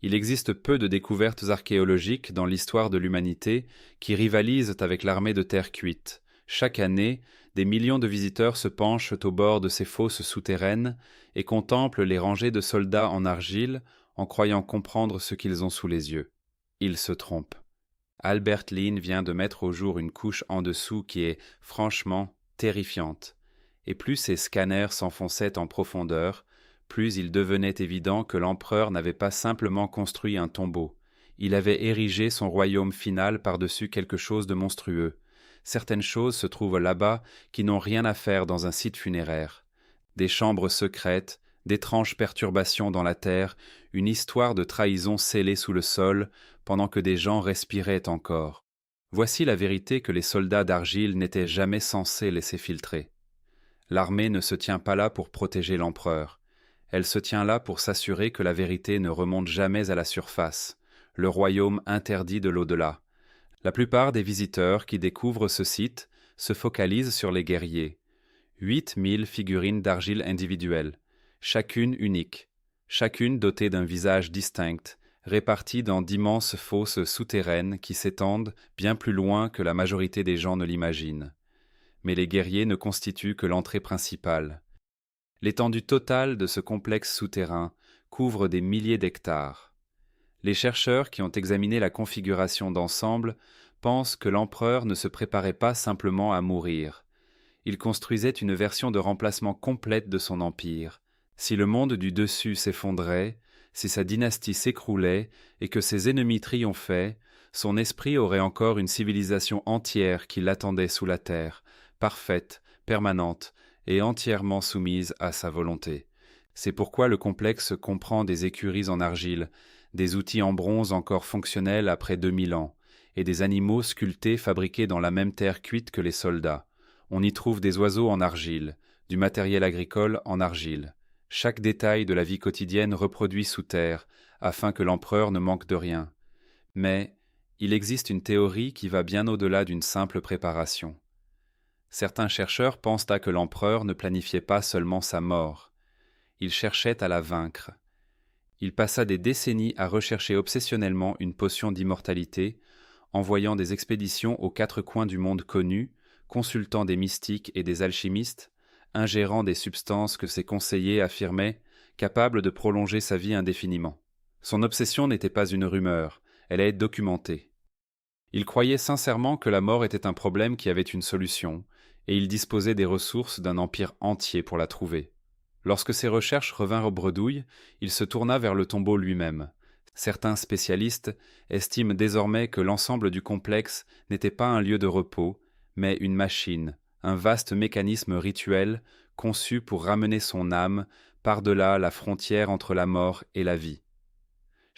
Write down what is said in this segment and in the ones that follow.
Il existe peu de découvertes archéologiques dans l'histoire de l'humanité qui rivalisent avec l'armée de terre cuite. Chaque année, des millions de visiteurs se penchent au bord de ces fosses souterraines et contemplent les rangées de soldats en argile en croyant comprendre ce qu'ils ont sous les yeux. Ils se trompent. Albert Lin vient de mettre au jour une couche en dessous qui est, franchement, terrifiante. Et plus ces scanners s'enfonçaient en profondeur, plus il devenait évident que l'empereur n'avait pas simplement construit un tombeau. Il avait érigé son royaume final par-dessus quelque chose de monstrueux. Certaines choses se trouvent là-bas qui n'ont rien à faire dans un site funéraire. Des chambres secrètes, d'étranges perturbations dans la terre, une histoire de trahison scellée sous le sol, pendant que des gens respiraient encore. Voici la vérité que les soldats d'argile n'étaient jamais censés laisser filtrer. L'armée ne se tient pas là pour protéger l'empereur. Elle se tient là pour s'assurer que la vérité ne remonte jamais à la surface, le royaume interdit de l'au-delà. La plupart des visiteurs qui découvrent ce site se focalisent sur les guerriers. 8000 figurines d'argile individuelles, chacune unique, chacune dotée d'un visage distinct, réparties dans d'immenses fosses souterraines qui s'étendent bien plus loin que la majorité des gens ne l'imaginent. Mais les guerriers ne constituent que l'entrée principale. L'étendue totale de ce complexe souterrain couvre des milliers d'hectares. Les chercheurs qui ont examiné la configuration d'ensemble pensent que l'empereur ne se préparait pas simplement à mourir. Il construisait une version de remplacement complète de son empire. Si le monde du dessus s'effondrait, si sa dynastie s'écroulait et que ses ennemis triomphaient, son esprit aurait encore une civilisation entière qui l'attendait sous la terre, parfaite, permanente et entièrement soumise à sa volonté. C'est pourquoi le complexe comprend des écuries en argile, des outils en bronze encore fonctionnels après 2000 ans, et des animaux sculptés fabriqués dans la même terre cuite que les soldats. On y trouve des oiseaux en argile, du matériel agricole en argile. Chaque détail de la vie quotidienne reproduit sous terre, afin que l'empereur ne manque de rien. Mais il existe une théorie qui va bien au-delà d'une simple préparation. Certains chercheurs pensent que l'empereur ne planifiait pas seulement sa mort. Il cherchait à la vaincre. Il passa des décennies à rechercher obsessionnellement une potion d'immortalité, envoyant des expéditions aux 4 coins du monde connu, consultant des mystiques et des alchimistes, ingérant des substances que ses conseillers affirmaient capables de prolonger sa vie indéfiniment. Son obsession n'était pas une rumeur, elle est documentée. Il croyait sincèrement que la mort était un problème qui avait une solution, et il disposait des ressources d'un empire entier pour la trouver. Lorsque ses recherches revinrent aux bredouilles, il se tourna vers le tombeau lui-même. Certains spécialistes estiment désormais que l'ensemble du complexe n'était pas un lieu de repos, mais une machine, un vaste mécanisme rituel conçu pour ramener son âme par-delà la frontière entre la mort et la vie.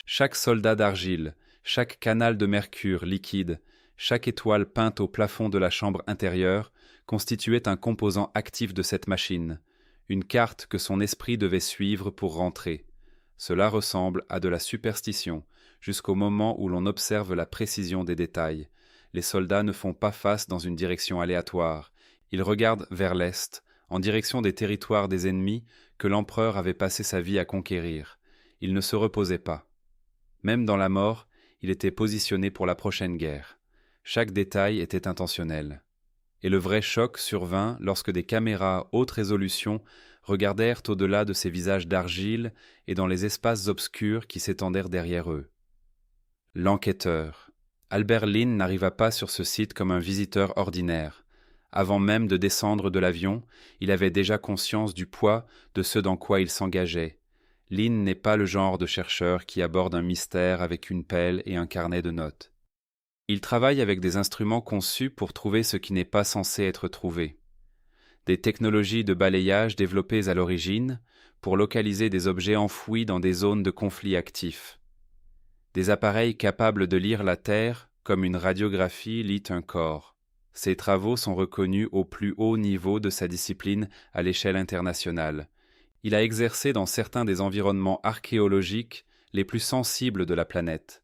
Chaque soldat d'argile, chaque canal de mercure liquide, chaque étoile peinte au plafond de la chambre intérieure constituait un composant actif de cette machine, une carte que son esprit devait suivre pour rentrer. Cela ressemble à de la superstition, jusqu'au moment où l'on observe la précision des détails. Les soldats ne font pas face dans une direction aléatoire. Ils regardent vers l'est, en direction des territoires des ennemis que l'empereur avait passé sa vie à conquérir. Ils ne se reposaient pas. Même dans la mort, il était positionné pour la prochaine guerre. Chaque détail était intentionnel. Et le vrai choc survint lorsque des caméras haute résolution regardèrent au-delà de ces visages d'argile et dans les espaces obscurs qui s'étendèrent derrière eux. L'enquêteur. Albert Lin n'arriva pas sur ce site comme un visiteur ordinaire. Avant même de descendre de l'avion, il avait déjà conscience du poids de ce dans quoi il s'engageait. Lin n'est pas le genre de chercheur qui aborde un mystère avec une pelle et un carnet de notes. Il travaille avec des instruments conçus pour trouver ce qui n'est pas censé être trouvé. Des technologies de balayage développées à l'origine pour localiser des objets enfouis dans des zones de conflit actifs. Des appareils capables de lire la Terre comme une radiographie lit un corps. Ces travaux sont reconnus au plus haut niveau de sa discipline à l'échelle internationale. Il a exercé dans certains des environnements archéologiques les plus sensibles de la planète.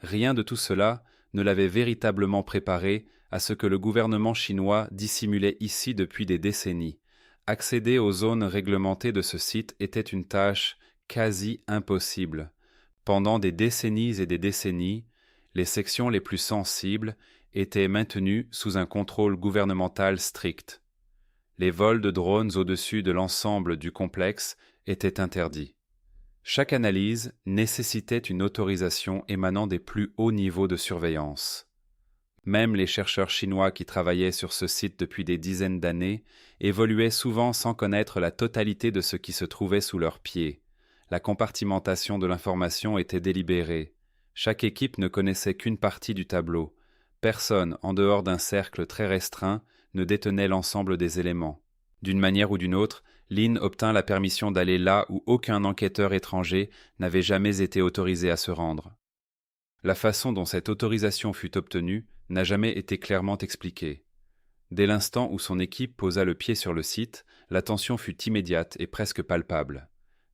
Rien de tout cela ne l'avait véritablement préparé à ce que le gouvernement chinois dissimulait ici depuis des décennies. Accéder aux zones réglementées de ce site était une tâche quasi impossible. Pendant des décennies et des décennies, les sections les plus sensibles étaient maintenues sous un contrôle gouvernemental strict. Les vols de drones au-dessus de l'ensemble du complexe étaient interdits. Chaque analyse nécessitait une autorisation émanant des plus hauts niveaux de surveillance. Même les chercheurs chinois qui travaillaient sur ce site depuis des dizaines d'années évoluaient souvent sans connaître la totalité de ce qui se trouvait sous leurs pieds. La compartimentation de l'information était délibérée. Chaque équipe ne connaissait qu'une partie du tableau. Personne, en dehors d'un cercle très restreint, ne détenait l'ensemble des éléments. D'une manière ou d'une autre, Lin obtint la permission d'aller là où aucun enquêteur étranger n'avait jamais été autorisé à se rendre. La façon dont cette autorisation fut obtenue n'a jamais été clairement expliquée. Dès l'instant où son équipe posa le pied sur le site, la tension fut immédiate et presque palpable.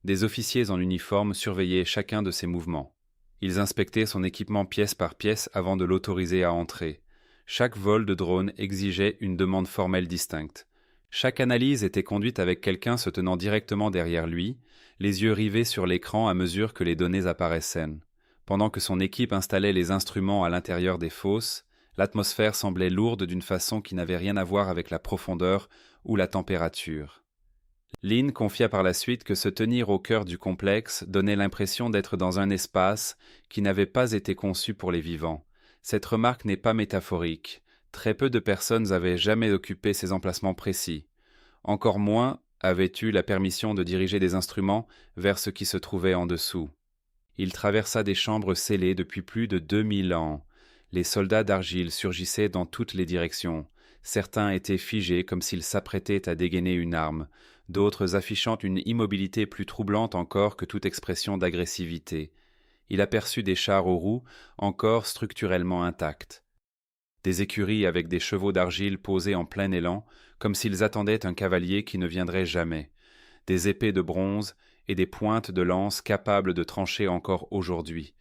Des officiers en uniforme surveillaient chacun de ses mouvements. Ils inspectaient son équipement pièce par pièce avant de l'autoriser à entrer. Chaque vol de drone exigeait une demande formelle distincte. Chaque analyse était conduite avec quelqu'un se tenant directement derrière lui, les yeux rivés sur l'écran à mesure que les données apparaissaient. Pendant que son équipe installait les instruments à l'intérieur des fosses, l'atmosphère semblait lourde d'une façon qui n'avait rien à voir avec la profondeur ou la température. Lin confia par la suite que se tenir au cœur du complexe donnait l'impression d'être dans un espace qui n'avait pas été conçu pour les vivants. Cette remarque n'est pas métaphorique. Très peu de personnes avaient jamais occupé ces emplacements précis. Encore moins avaient eu la permission de diriger des instruments vers ce qui se trouvait en dessous. Il traversa des chambres scellées depuis plus de 2000 ans. Les soldats d'argile surgissaient dans toutes les directions. Certains étaient figés comme s'ils s'apprêtaient à dégainer une arme, d'autres affichant une immobilité plus troublante encore que toute expression d'agressivité. Il aperçut des chars aux roues encore structurellement intacts. Des écuries avec des chevaux d'argile posés en plein élan, comme s'ils attendaient un cavalier qui ne viendrait jamais. Des épées de bronze et des pointes de lance capables de trancher encore aujourd'hui.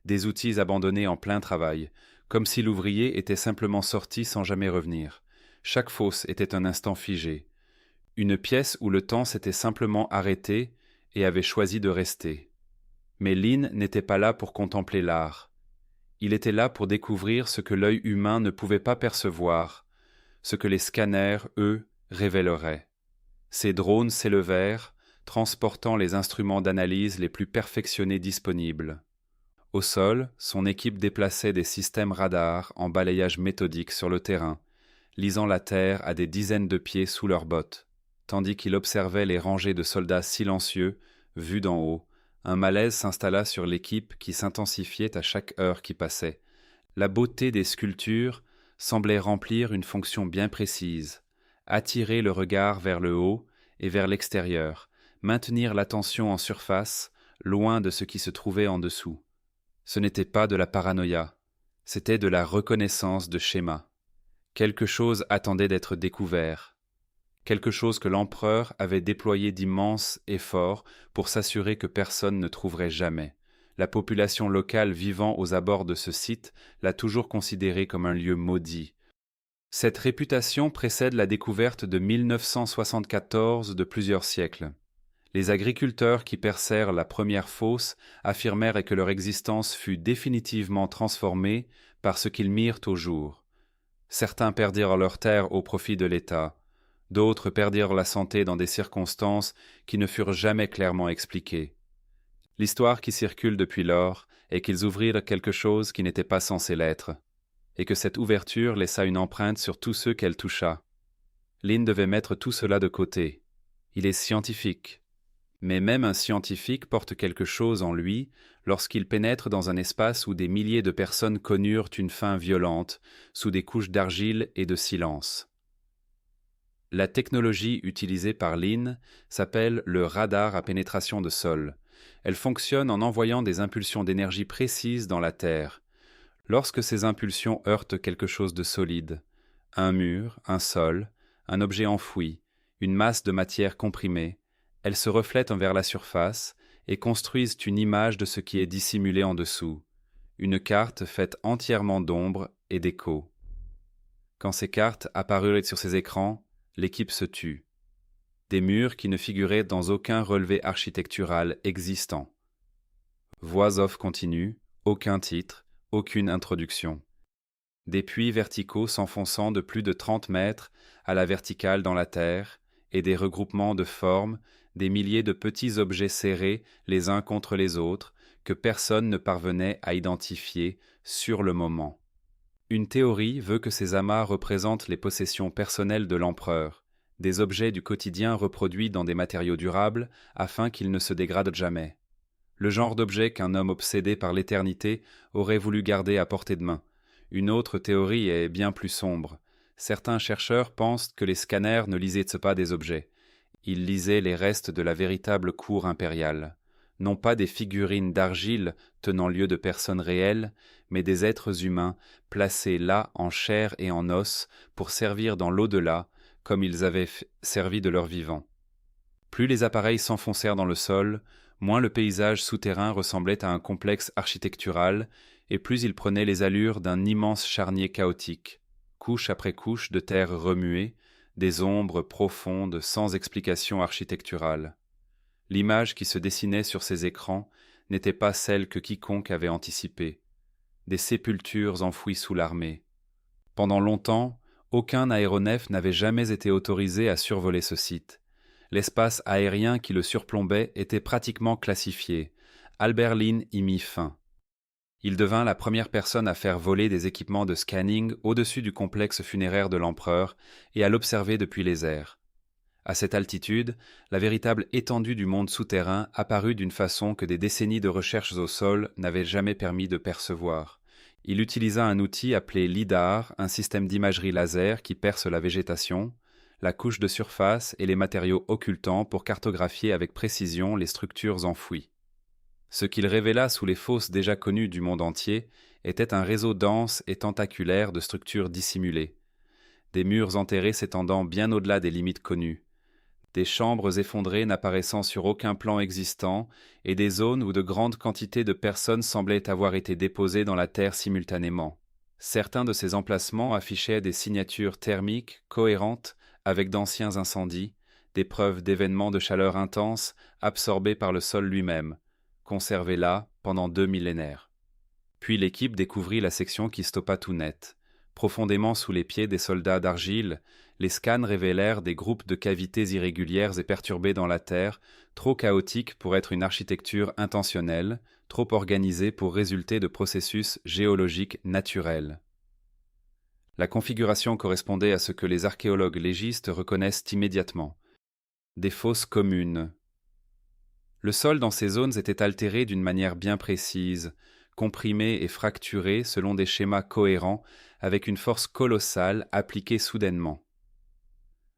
Des outils abandonnés en plein travail, comme si l'ouvrier était simplement sorti sans jamais revenir. Chaque fosse était un instant figé. Une pièce où le temps s'était simplement arrêté et avait choisi de rester. Mais Lin n'était pas là pour contempler l'art. Il était là pour découvrir ce que l'œil humain ne pouvait pas percevoir, ce que les scanners, eux, révéleraient. Ces drones s'élevèrent, transportant les instruments d'analyse les plus perfectionnés disponibles. Au sol, son équipe déplaçait des systèmes radars en balayage méthodique sur le terrain, lisant la terre à des dizaines de pieds sous leurs bottes. Tandis qu'il observait les rangées de soldats silencieux, vus d'en haut, un malaise s'installa sur l'équipe qui s'intensifiait à chaque heure qui passait. La beauté des sculptures semblait remplir une fonction bien précise, attirer le regard vers le haut et vers l'extérieur, maintenir l'attention en surface, loin de ce qui se trouvait en dessous. Ce n'était pas de la paranoïa, c'était de la reconnaissance de schémas. Quelque chose attendait d'être découvert. Quelque chose que l'empereur avait déployé d'immenses efforts pour s'assurer que personne ne trouverait jamais. La population locale vivant aux abords de ce site l'a toujours considéré comme un lieu maudit. Cette réputation précède la découverte de 1974 de plusieurs siècles. Les agriculteurs qui percèrent la première fosse affirmèrent que leur existence fut définitivement transformée par ce qu'ils mirent au jour. Certains perdirent leurs terres au profit de l'État. D'autres perdirent la santé dans des circonstances qui ne furent jamais clairement expliquées. L'histoire qui circule depuis lors est qu'ils ouvrirent quelque chose qui n'était pas censé l'être, et que cette ouverture laissa une empreinte sur tous ceux qu'elle toucha. Lin devait mettre tout cela de côté. Il est scientifique. Mais même un scientifique porte quelque chose en lui lorsqu'il pénètre dans un espace où des milliers de personnes connurent une faim violente, sous des couches d'argile et de silence. La technologie utilisée par Lin s'appelle le radar à pénétration de sol. Elle fonctionne en envoyant des impulsions d'énergie précises dans la Terre. Lorsque ces impulsions heurtent quelque chose de solide, un mur, un sol, un objet enfoui, une masse de matière comprimée, elles se reflètent vers la surface et construisent une image de ce qui est dissimulé en dessous, une carte faite entièrement d'ombre et d'échos. Quand ces cartes apparurent sur ces écrans, l'équipe se tut. Des murs qui ne figuraient dans aucun relevé architectural existant. Voix off continue, aucun titre, aucune introduction. Des puits verticaux s'enfonçant de plus de 30 mètres à la verticale dans la terre, et des regroupements de formes, des milliers de petits objets serrés les uns contre les autres, que personne ne parvenait à identifier sur le moment. Une théorie veut que ces amas représentent les possessions personnelles de l'empereur, des objets du quotidien reproduits dans des matériaux durables afin qu'ils ne se dégradent jamais. Le genre d'objet qu'un homme obsédé par l'éternité aurait voulu garder à portée de main. Une autre théorie est bien plus sombre. Certains chercheurs pensent que les scanners ne lisaient pas des objets. Ils lisaient les restes de la véritable cour impériale. Non pas des figurines d'argile tenant lieu de personnes réelles, mais des êtres humains placés là en chair et en os pour servir dans l'au-delà, comme ils avaient servi de leur vivant. Plus les appareils s'enfoncèrent dans le sol, moins le paysage souterrain ressemblait à un complexe architectural, et plus il prenait les allures d'un immense charnier chaotique, couche après couche de terre remuée, des ombres profondes sans explication architecturale. L'image qui se dessinait sur ces écrans n'était pas celle que quiconque avait anticipée. Des sépultures enfouies sous l'armée. Pendant longtemps, aucun aéronef n'avait jamais été autorisé à survoler ce site. L'espace aérien qui le surplombait était pratiquement classifié. Albert Lynn y mit fin. Il devint la première personne à faire voler des équipements de scanning au-dessus du complexe funéraire de l'empereur et à l'observer depuis les airs. À cette altitude, la véritable étendue du monde souterrain apparut d'une façon que des décennies de recherches au sol n'avaient jamais permis de percevoir. Il utilisa un outil appelé LIDAR, un système d'imagerie laser qui perce la végétation, la couche de surface et les matériaux occultants pour cartographier avec précision les structures enfouies. Ce qu'il révéla sous les fosses déjà connues du monde entier était un réseau dense et tentaculaire de structures dissimulées, des murs enterrés s'étendant bien au-delà des limites connues, des chambres effondrées n'apparaissant sur aucun plan existant et des zones où de grandes quantités de personnes semblaient avoir été déposées dans la terre simultanément. Certains de ces emplacements affichaient des signatures thermiques cohérentes avec d'anciens incendies, des preuves d'événements de chaleur intense absorbés par le sol lui-même, conservés là pendant 2 millénaires. Puis l'équipe découvrit la section qui stoppa tout net. Profondément sous les pieds des soldats d'argile, les scans révélèrent des groupes de cavités irrégulières et perturbées dans la terre, trop chaotiques pour être une architecture intentionnelle, trop organisée pour résulter de processus géologiques naturels. La configuration correspondait à ce que les archéologues légistes reconnaissent immédiatement. Des fosses communes. Le sol dans ces zones était altéré d'une manière bien précise, comprimé et fracturé selon des schémas cohérents avec une force colossale appliquée soudainement.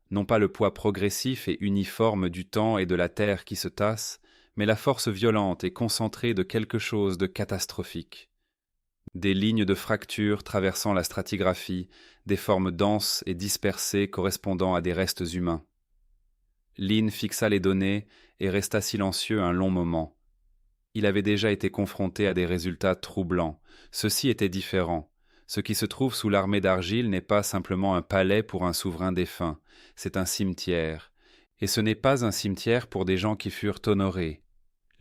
Non pas le poids progressif et uniforme du temps et de la terre qui se tassent, mais la force violente et concentrée de quelque chose de catastrophique. Des lignes de fractures traversant la stratigraphie, des formes denses et dispersées correspondant à des restes humains. Lynn fixa les données et resta silencieux un long moment. Il avait déjà été confronté à des résultats troublants. Ceci était différent. Ce qui se trouve sous l'armée d'argile n'est pas simplement un palais pour un souverain défunt, c'est un cimetière. Et ce n'est pas un cimetière pour des gens qui furent honorés.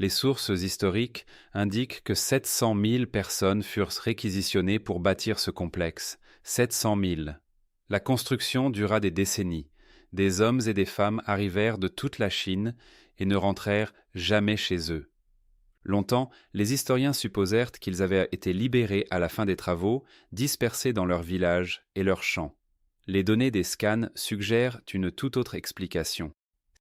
Les sources historiques indiquent que 700 000 personnes furent réquisitionnées pour bâtir ce complexe. 700 000. La construction dura des décennies. Des hommes et des femmes arrivèrent de toute la Chine et ne rentrèrent jamais chez eux. Longtemps, les historiens supposèrent qu'ils avaient été libérés à la fin des travaux, dispersés dans leurs villages et leurs champs. Les données des scans suggèrent une toute autre explication.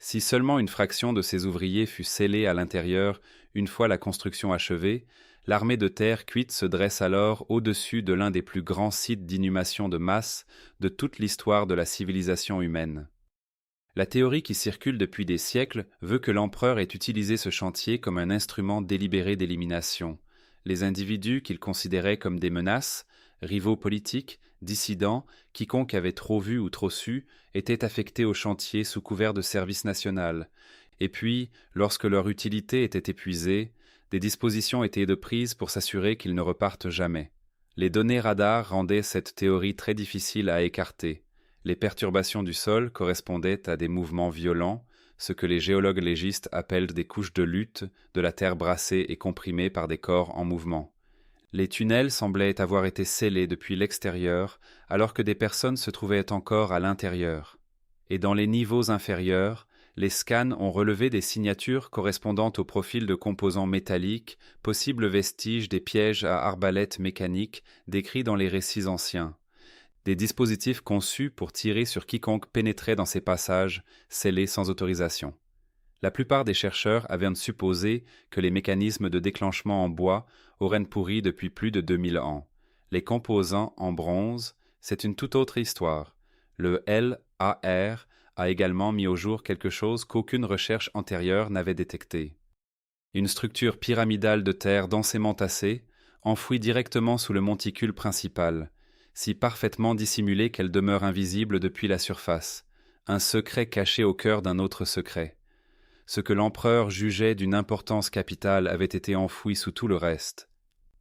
Si seulement une fraction de ces ouvriers fut scellée à l'intérieur une fois la construction achevée, l'armée de terre cuite se dresse alors au-dessus de l'un des plus grands sites d'inhumation de masse de toute l'histoire de la civilisation humaine. La théorie qui circule depuis des siècles veut que l'empereur ait utilisé ce chantier comme un instrument délibéré d'élimination. Les individus qu'il considérait comme des menaces, rivaux politiques, dissidents, quiconque avait trop vu ou trop su, étaient affectés au chantier sous couvert de service national. Et puis, lorsque leur utilité était épuisée, des dispositions étaient prises pour s'assurer qu'ils ne repartent jamais. Les données radar rendaient cette théorie très difficile à écarter. Les perturbations du sol correspondaient à des mouvements violents, ce que les géologues légistes appellent des couches de lutte de la terre brassée et comprimée par des corps en mouvement. Les tunnels semblaient avoir été scellés depuis l'extérieur, alors que des personnes se trouvaient encore à l'intérieur. Et dans les niveaux inférieurs, les scans ont relevé des signatures correspondant au profil de composants métalliques, possibles vestiges des pièges à arbalètes mécaniques décrits dans les récits anciens. Des dispositifs conçus pour tirer sur quiconque pénétrait dans ces passages, scellés sans autorisation. La plupart des chercheurs avaient supposé que les mécanismes de déclenchement en bois auraient pourri depuis plus de 2000 ans. Les composants en bronze, c'est une toute autre histoire. Le LAR a également mis au jour quelque chose qu'aucune recherche antérieure n'avait détecté. Une structure pyramidale de terre densément tassée, enfouie directement sous le monticule principal, si parfaitement dissimulée qu'elle demeure invisible depuis la surface, un secret caché au cœur d'un autre secret. Ce que l'empereur jugeait d'une importance capitale avait été enfoui sous tout le reste,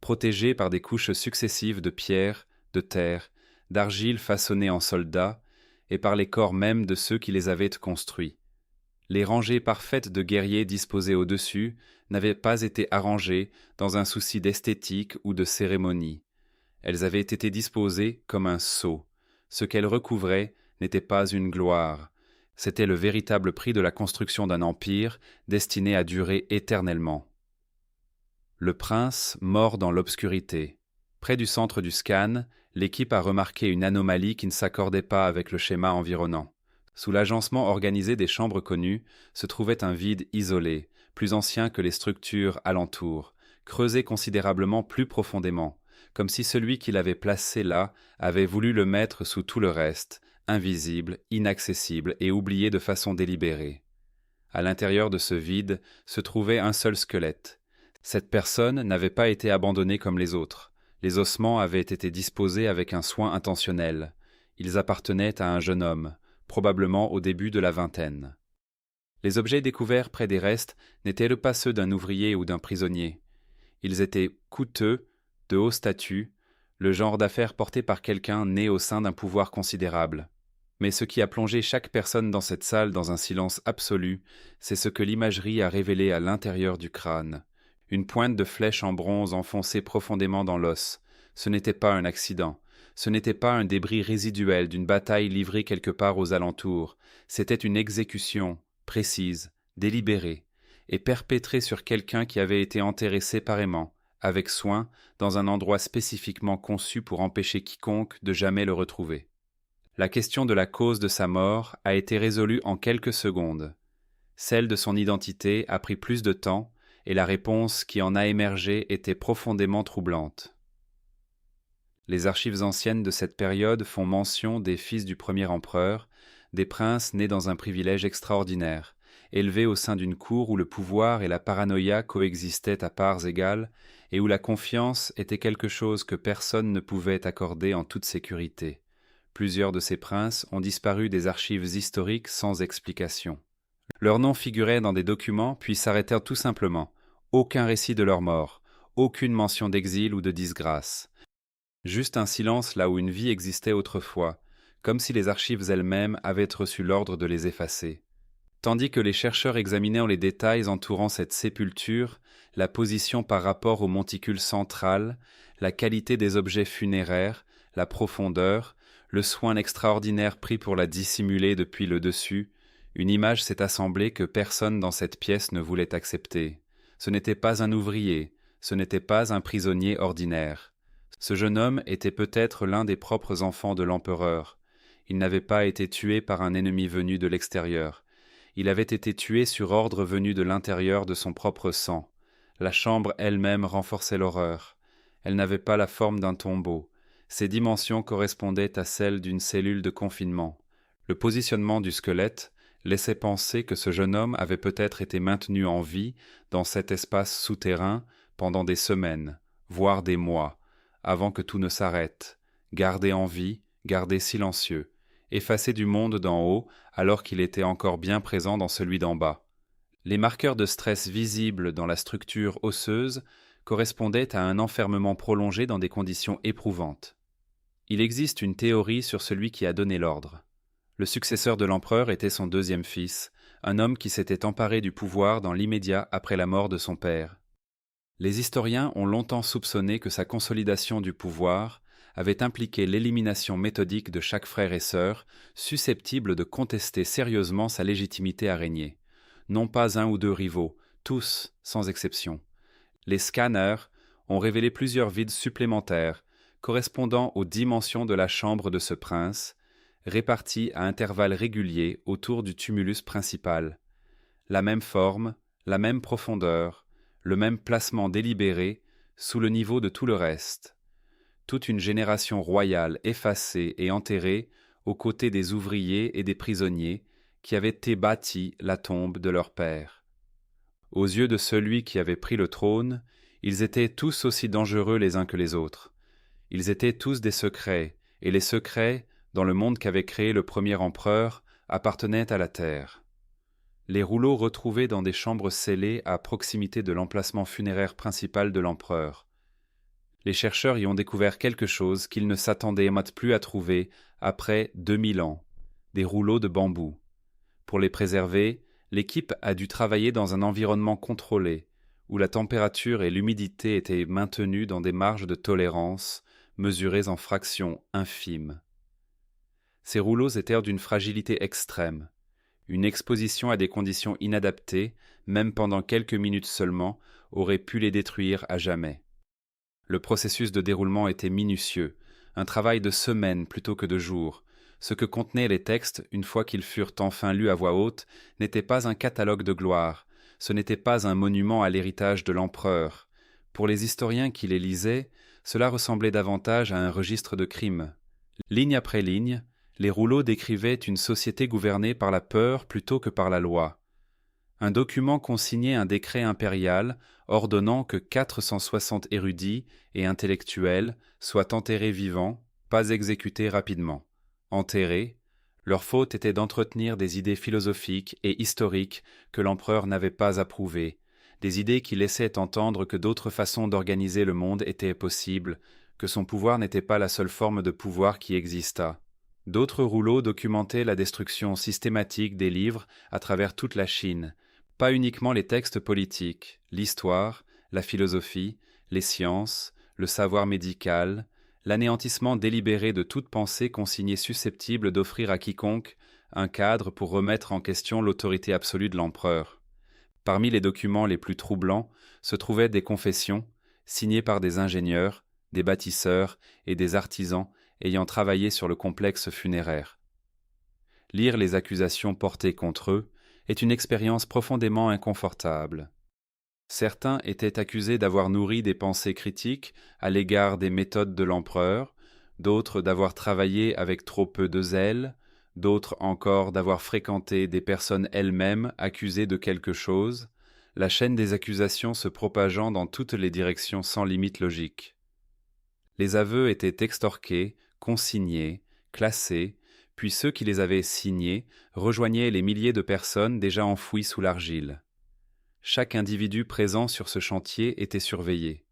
protégé par des couches successives de pierre, de terre, d'argile façonnée en soldats, et par les corps mêmes de ceux qui les avaient construits. Les rangées parfaites de guerriers disposés au-dessus n'avaient pas été arrangées dans un souci d'esthétique ou de cérémonie. Elles avaient été disposées comme un sceau. Ce qu'elles recouvraient n'était pas une gloire. C'était le véritable prix de la construction d'un empire destiné à durer éternellement. Le prince mord dans l'obscurité. Près du centre du scan, l'équipe a remarqué une anomalie qui ne s'accordait pas avec le schéma environnant. Sous l'agencement organisé des chambres connues, se trouvait un vide isolé, plus ancien que les structures alentour, creusé considérablement plus profondément, comme si celui qui l'avait placé là avait voulu le mettre sous tout le reste, invisible, inaccessible et oublié de façon délibérée. À l'intérieur de ce vide se trouvait un seul squelette. Cette personne n'avait pas été abandonnée comme les autres. Les ossements avaient été disposés avec un soin intentionnel. Ils appartenaient à un jeune homme, probablement au début de la vingtaine. Les objets découverts près des restes n'étaient pas ceux d'un ouvrier ou d'un prisonnier. Ils étaient coûteux, de haut statut, le genre d'affaires porté par quelqu'un né au sein d'un pouvoir considérable. Mais ce qui a plongé chaque personne dans cette salle dans un silence absolu, c'est ce que l'imagerie a révélé à l'intérieur du crâne. Une pointe de flèche en bronze enfoncée profondément dans l'os. Ce n'était pas un accident. Ce n'était pas un débris résiduel d'une bataille livrée quelque part aux alentours. C'était une exécution, précise, délibérée, et perpétrée sur quelqu'un qui avait été enterré séparément, avec soin, dans un endroit spécifiquement conçu pour empêcher quiconque de jamais le retrouver. La question de la cause de sa mort a été résolue en quelques secondes. Celle de son identité a pris plus de temps, et la réponse qui en a émergé était profondément troublante. Les archives anciennes de cette période font mention des fils du premier empereur, des princes nés dans un privilège extraordinaire, élevés au sein d'une cour où le pouvoir et la paranoïa coexistaient à parts égales et où la confiance était quelque chose que personne ne pouvait accorder en toute sécurité. Plusieurs de ces princes ont disparu des archives historiques sans explication. Leurs noms figuraient dans des documents puis s'arrêtèrent tout simplement. Aucun récit de leur mort, aucune mention d'exil ou de disgrâce. Juste un silence là où une vie existait autrefois, comme si les archives elles-mêmes avaient reçu l'ordre de les effacer. Tandis que les chercheurs examinaient les détails entourant cette sépulture, la position par rapport au monticule central, la qualité des objets funéraires, la profondeur, le soin extraordinaire pris pour la dissimuler depuis le dessus, une image s'est assemblée que personne dans cette pièce ne voulait accepter. Ce n'était pas un ouvrier, ce n'était pas un prisonnier ordinaire. Ce jeune homme était peut-être l'un des propres enfants de l'empereur. Il n'avait pas été tué par un ennemi venu de l'extérieur. Il avait été tué sur ordre venu de l'intérieur de son propre sang. La chambre elle-même renforçait l'horreur. Elle n'avait pas la forme d'un tombeau. Ses dimensions correspondaient à celles d'une cellule de confinement. Le positionnement du squelette laissait penser que ce jeune homme avait peut-être été maintenu en vie dans cet espace souterrain pendant des semaines, voire des mois, avant que tout ne s'arrête, gardé en vie, gardé silencieux, effacé du monde d'en haut alors qu'il était encore bien présent dans celui d'en bas. Les marqueurs de stress visibles dans la structure osseuse correspondaient à un enfermement prolongé dans des conditions éprouvantes. Il existe une théorie sur celui qui a donné l'ordre. Le successeur de l'empereur était son deuxième fils, un homme qui s'était emparé du pouvoir dans l'immédiat après la mort de son père. Les historiens ont longtemps soupçonné que sa consolidation du pouvoir avait impliqué l'élimination méthodique de chaque frère et sœur susceptible de contester sérieusement sa légitimité à régner. Non pas un ou deux rivaux, tous sans exception. Les scanners ont révélé plusieurs vides supplémentaires correspondant aux dimensions de la chambre de ce prince, répartis à intervalles réguliers autour du tumulus principal. La même forme, la même profondeur, le même placement délibéré sous le niveau de tout le reste. Toute une génération royale effacée et enterrée aux côtés des ouvriers et des prisonniers qui avaient bâti la tombe de leur père. Aux yeux de celui qui avait pris le trône, ils étaient tous aussi dangereux les uns que les autres. Ils étaient tous des secrets, et les secrets, dans le monde qu'avait créé le premier empereur, appartenaient à la terre. Les rouleaux retrouvés dans des chambres scellées à proximité de l'emplacement funéraire principal de l'empereur. Les chercheurs y ont découvert quelque chose qu'ils ne s'attendaient plus à trouver après 2000 ans, des rouleaux de bambou. Pour les préserver, l'équipe a dû travailler dans un environnement contrôlé, où la température et l'humidité étaient maintenues dans des marges de tolérance mesurées en fractions infimes. Ces rouleaux étaient d'une fragilité extrême. Une exposition à des conditions inadaptées, même pendant quelques minutes seulement, aurait pu les détruire à jamais. Le processus de déroulement était minutieux, un travail de semaines plutôt que de jours. Ce que contenaient les textes, une fois qu'ils furent enfin lus à voix haute, n'était pas un catalogue de gloire, ce n'était pas un monument à l'héritage de l'empereur. Pour les historiens qui les lisaient, cela ressemblait davantage à un registre de crimes. Ligne après ligne, les rouleaux décrivaient une société gouvernée par la peur plutôt que par la loi. Un document consignait un décret impérial ordonnant que 460 érudits et intellectuels soient enterrés vivants, pas exécutés rapidement. Enterrés, leur faute était d'entretenir des idées philosophiques et historiques que l'empereur n'avait pas approuvées, des idées qui laissaient entendre que d'autres façons d'organiser le monde étaient possibles, que son pouvoir n'était pas la seule forme de pouvoir qui existât. D'autres rouleaux documentaient la destruction systématique des livres à travers toute la Chine, pas uniquement les textes politiques, l'histoire, la philosophie, les sciences, le savoir médical, l'anéantissement délibéré de toute pensée consignée susceptible d'offrir à quiconque un cadre pour remettre en question l'autorité absolue de l'empereur. Parmi les documents les plus troublants se trouvaient des confessions, signées par des ingénieurs, des bâtisseurs et des artisans ayant travaillé sur le complexe funéraire. Lire les accusations portées contre eux est une expérience profondément inconfortable. Certains étaient accusés d'avoir nourri des pensées critiques à l'égard des méthodes de l'empereur, d'autres d'avoir travaillé avec trop peu de zèle, d'autres encore d'avoir fréquenté des personnes elles-mêmes accusées de quelque chose, la chaîne des accusations se propageant dans toutes les directions sans limite logique. Les aveux étaient extorqués, consignés, classés, puis ceux qui les avaient signés rejoignaient les milliers de personnes déjà enfouies sous l'argile. Chaque individu présent sur ce chantier était surveillé.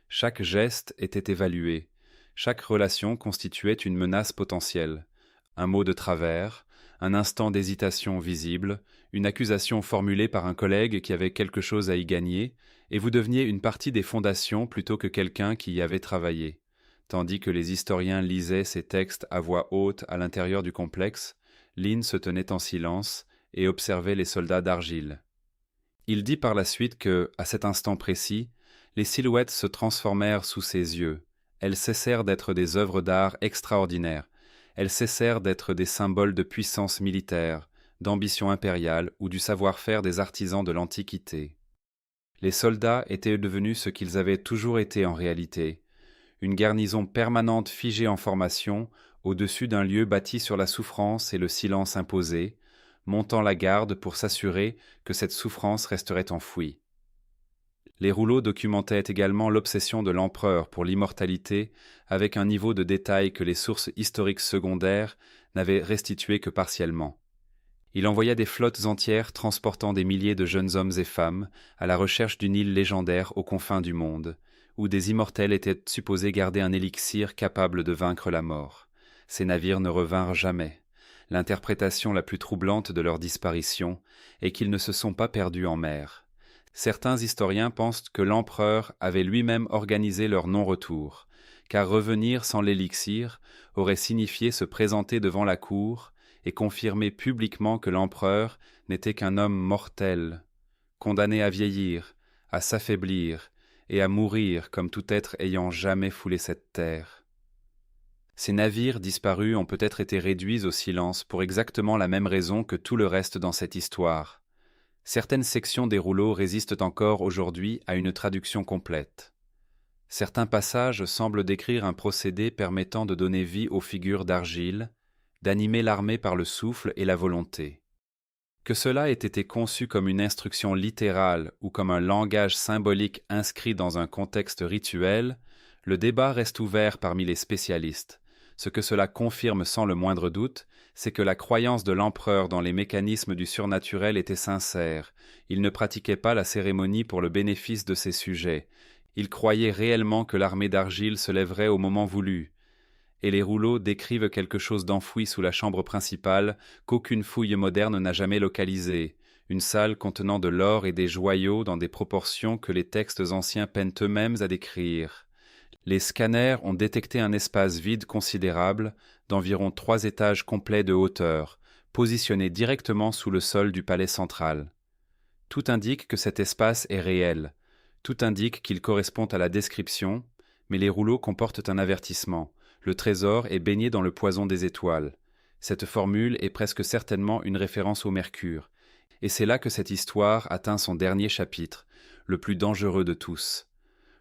Chaque geste était évalué. Chaque relation constituait une menace potentielle. Un mot de travers, un instant d'hésitation visible, une accusation formulée par un collègue qui avait quelque chose à y gagner, et vous deveniez une partie des fondations plutôt que quelqu'un qui y avait travaillé. Tandis que les historiens lisaient ces textes à voix haute à l'intérieur du complexe, Lin se tenait en silence et observait les soldats d'argile. Il dit par la suite que, à cet instant précis, les silhouettes se transformèrent sous ses yeux. Elles cessèrent d'être des œuvres d'art extraordinaires. Elles cessèrent d'être des symboles de puissance militaire, d'ambition impériale ou du savoir-faire des artisans de l'Antiquité. Les soldats étaient devenus ce qu'ils avaient toujours été en réalité, une garnison permanente figée en formation au-dessus d'un lieu bâti sur la souffrance et le silence imposé, montant la garde pour s'assurer que cette souffrance resterait enfouie. Les rouleaux documentaient également l'obsession de l'empereur pour l'immortalité avec un niveau de détail que les sources historiques secondaires n'avaient restitué que partiellement. Il envoya des flottes entières transportant des milliers de jeunes hommes et femmes à la recherche d'une île légendaire aux confins du monde, où des immortels étaient supposés garder un élixir capable de vaincre la mort. Ces navires ne revinrent jamais. l'interprétation la plus troublante de leur disparition est qu'ils ne se sont pas perdus en mer. Certains historiens pensent que l'empereur avait lui-même organisé leur non-retour, car revenir sans l'élixir aurait signifié se présenter devant la cour et confirmer publiquement que l'empereur n'était qu'un homme mortel, condamné à vieillir, à s'affaiblir et à mourir comme tout être ayant jamais foulé cette terre. Ces navires disparus ont peut-être été réduits au silence pour exactement la même raison que tout le reste dans cette histoire. Certaines sections des rouleaux résistent encore aujourd'hui à une traduction complète. Certains passages semblent décrire un procédé permettant de donner vie aux figures d'argile, d'animer l'armée par le souffle et la volonté. Que cela ait été conçu comme une instruction littérale ou comme un langage symbolique inscrit dans un contexte rituel, le débat reste ouvert parmi les spécialistes. Ce que cela confirme sans le moindre doute, c'est que la croyance de l'empereur dans les mécanismes du surnaturel était sincère. Il ne pratiquait pas la cérémonie pour le bénéfice de ses sujets. Il croyait réellement que l'armée d'argile se lèverait au moment voulu. Et les rouleaux décrivent quelque chose d'enfoui sous la chambre principale qu'aucune fouille moderne n'a jamais localisé, une salle contenant de l'or et des joyaux dans des proportions que les textes anciens peinent eux-mêmes à décrire. Les scanners ont détecté un espace vide considérable, d'environ 3 étages complets de hauteur, positionné directement sous le sol du palais central. Tout indique que cet espace est réel, tout indique qu'il correspond à la description, mais les rouleaux comportent un avertissement. Le trésor est baigné dans le poison des étoiles. Cette formule est presque certainement une référence au mercure. Et c'est là que cette histoire atteint son dernier chapitre, le plus dangereux de tous.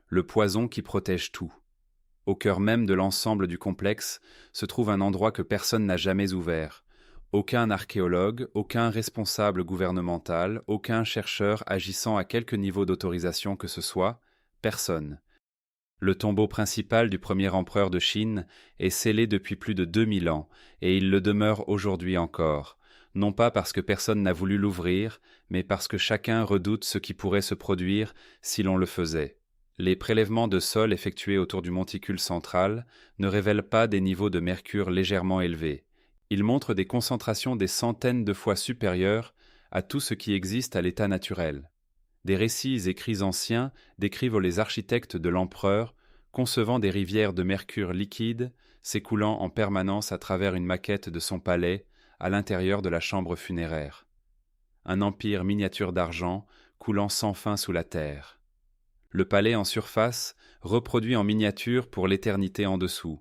Le poison qui protège tout. Au cœur même de l'ensemble du complexe se trouve un endroit que personne n'a jamais ouvert. Aucun archéologue, aucun responsable gouvernemental, aucun chercheur agissant à quelque niveau d'autorisation que ce soit, personne. Le tombeau principal du premier empereur de Chine est scellé depuis plus de 2000 ans, et il le demeure aujourd'hui encore, non pas parce que personne n'a voulu l'ouvrir, mais parce que chacun redoute ce qui pourrait se produire si l'on le faisait. Les prélèvements de sol effectués autour du monticule central ne révèlent pas des niveaux de mercure légèrement élevés. Ils montrent des concentrations des centaines de fois supérieures à tout ce qui existe à l'état naturel. Des récits écrits anciens décrivent les architectes de l'empereur concevant des rivières de mercure liquide s'écoulant en permanence à travers une maquette de son palais à l'intérieur de la chambre funéraire. Un empire miniature d'argent coulant sans fin sous la terre. Le palais en surface reproduit en miniature pour l'éternité en dessous.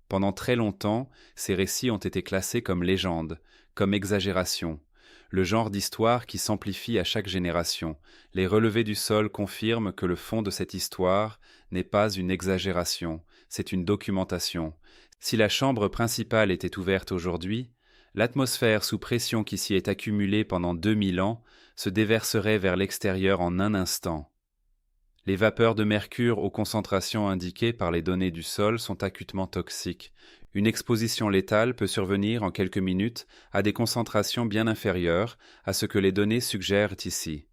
Pendant très longtemps, ces récits ont été classés comme légendes, comme exagérations. Le genre d'histoire qui s'amplifie à chaque génération. Les relevés du sol confirment que le fond de cette histoire n'est pas une exagération, c'est une documentation. Si la chambre principale était ouverte aujourd'hui, l'atmosphère sous pression qui s'y est accumulée pendant 2000 ans se déverserait vers l'extérieur en un instant. Les vapeurs de mercure aux concentrations indiquées par les données du sol sont acutement toxiques. Une exposition létale peut survenir en quelques minutes à des concentrations bien inférieures à ce que les données suggèrent ici.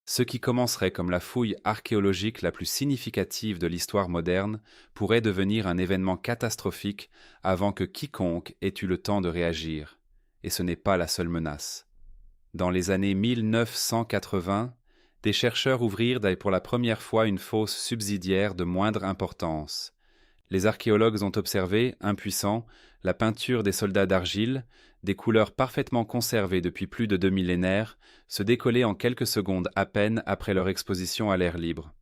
Ce qui commencerait comme la fouille archéologique la plus significative de l'histoire moderne pourrait devenir un événement catastrophique avant que quiconque ait eu le temps de réagir. Et ce n'est pas la seule menace. Dans les années 1980, des chercheurs ouvrirent pour la première fois une fosse subsidiaire de moindre importance. Les archéologues ont observé, impuissants, la peinture des soldats d'argile, des couleurs parfaitement conservées depuis plus de 2 millénaires, se décoller en quelques secondes à peine après leur exposition à l'air libre.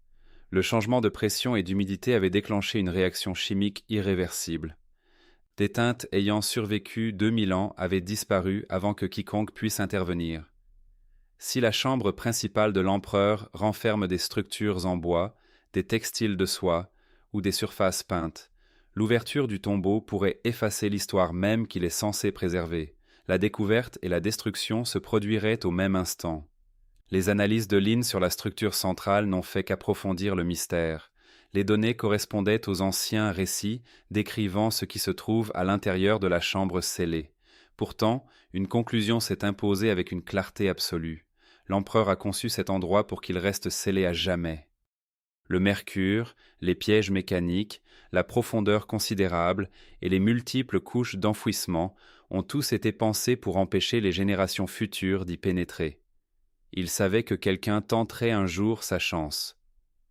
Le changement de pression et d'humidité avait déclenché une réaction chimique irréversible. Des teintes ayant survécu 2000 ans avaient disparu avant que quiconque puisse intervenir. Si la chambre principale de l'empereur renferme des structures en bois, des textiles de soie ou des surfaces peintes, l'ouverture du tombeau pourrait effacer l'histoire même qu'il est censé préserver. La découverte et la destruction se produiraient au même instant. Les analyses de Lin sur la structure centrale n'ont fait qu'approfondir le mystère. Les données correspondaient aux anciens récits décrivant ce qui se trouve à l'intérieur de la chambre scellée. Pourtant, une conclusion s'est imposée avec une clarté absolue. L'empereur a conçu cet endroit pour qu'il reste scellé à jamais. Le mercure, les pièges mécaniques, la profondeur considérable et les multiples couches d'enfouissement ont tous été pensés pour empêcher les générations futures d'y pénétrer. Ils savaient que quelqu'un tenterait un jour sa chance.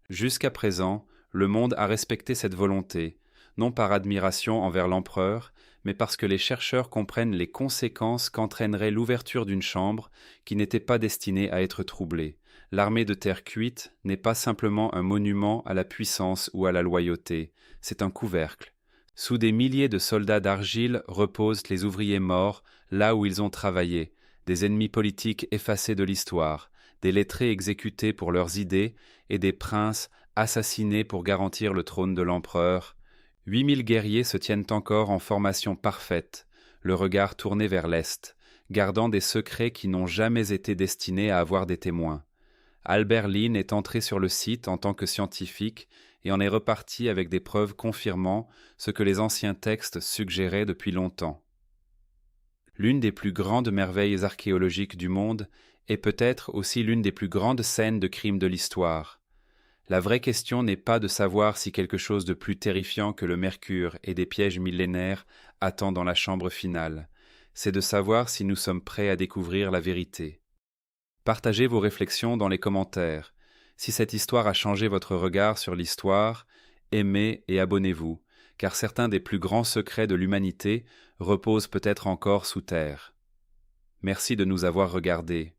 Jusqu'à présent, le monde a respecté cette volonté, non par admiration envers l'empereur, mais parce que les chercheurs comprennent les conséquences qu'entraînerait l'ouverture d'une chambre qui n'était pas destinée à être troublée. L'armée de terre cuite n'est pas simplement un monument à la puissance ou à la loyauté, c'est un couvercle. Sous des milliers de soldats d'argile reposent les ouvriers morts là où ils ont travaillé, des ennemis politiques effacés de l'histoire, des lettrés exécutés pour leurs idées et des princes assassinés pour garantir le trône de l'empereur. 8000 guerriers se tiennent encore en formation parfaite, le regard tourné vers l'Est, gardant des secrets qui n'ont jamais été destinés à avoir des témoins. Albert Lynn est entré sur le site en tant que scientifique et en est reparti avec des preuves confirmant ce que les anciens textes suggéraient depuis longtemps. L'une des plus grandes merveilles archéologiques du monde est peut-être aussi l'une des plus grandes scènes de crimes de l'histoire. La vraie question n'est pas de savoir si quelque chose de plus terrifiant que le mercure et des pièges millénaires attend dans la chambre finale, c'est de savoir si nous sommes prêts à découvrir la vérité. Partagez vos réflexions dans les commentaires. Si cette histoire a changé votre regard sur l'histoire, aimez et abonnez-vous, car certains des plus grands secrets de l'humanité reposent peut-être encore sous terre. Merci de nous avoir regardés.